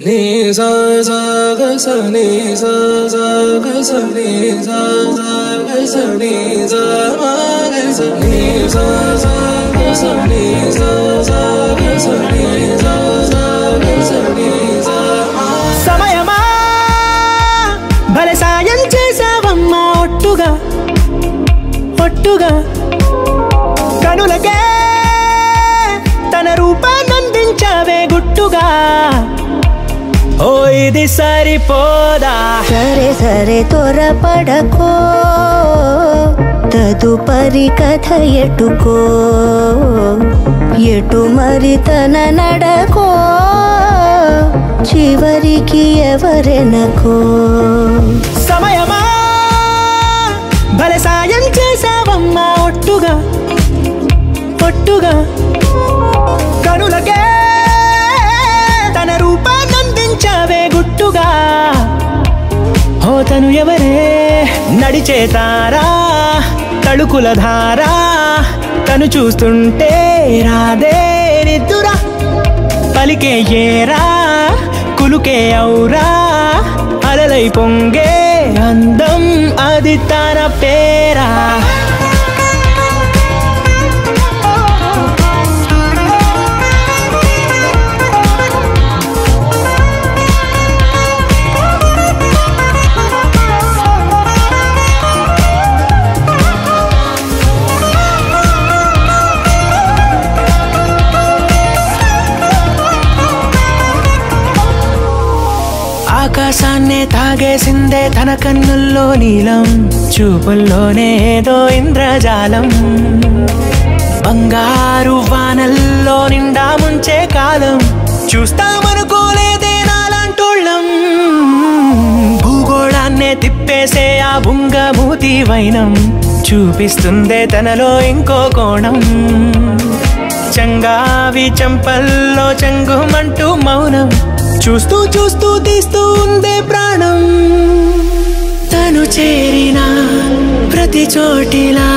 నీ సా సా గ స నీ సా సా గ స నీ సా సా గ స నీ సా మా గ స నీ సా సా గ స నీ సా సా గ స నీ సా సా గ స నీ సా సమయమా భలే సాయం చేసావమ్మా ఒట్టుగా ఒట్టుగా కనులకే తన రూపాన్నందించావే గుట్టుగా ఓ ఇది సరిపోదా సరే సరే త్వరపడకో తదుపరి కథ ఎటుకో ఎటు మరి తన నడకో చివరికి ఎవరెనకో సమయమా భలే సాయం చేసావమ్మా ఒట్టుగా ఒట్టుగా కనులకే తన రూపాన్నందించావే గుట్టుగా ఓ తను ఎవరే నడిచే తారా తడుకుల ధారా తను చూస్తుంటే రాదే నిద్దురా పలికే ఏరా కులుకే ఔరా అలలై పొంగే అందం అది తన పేరా ఆకాశాన్నే తాగేసిందే తన కన్నుల్లో నీలం చూపుల్లోనే ఏదో ఇంద్రజాలం బంగారు వానల్లో నిండా ముంచే కాలం చూస్తామనుకోలేదే నాలాంటోళ్ళం భూగోళాన్నే తిప్పేసే ఆ బుంగమూతి వైనం చూపిస్తుందే తనలో ఇంకో కోణం చంగావి చంపల్లో చంగుమంటూ మౌనం చూస్తూ చూస్తూ తీస్తూ ఉందే ప్రాణం తను చేరిన ప్రతి చోటిలా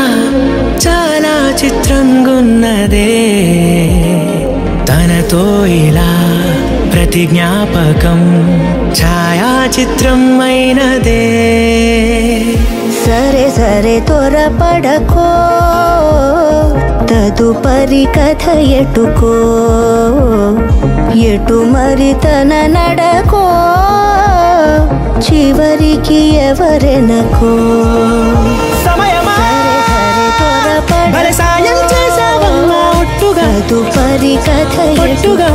చాలా చిత్రంగున్నదే తనతో ఇలా ప్రతి జ్ఞాపకం ఛాయాచిత్రం అయినదే సరే సరే త్వరపడకో తదుపరి కథ ఎటుకో ఎటు మరి తన నడకో చివరికి ఎవరెనకో సమయమా భలే సాయం చేసావమ్మా ఒట్టుగా తదుపరి కథ ఎటుకో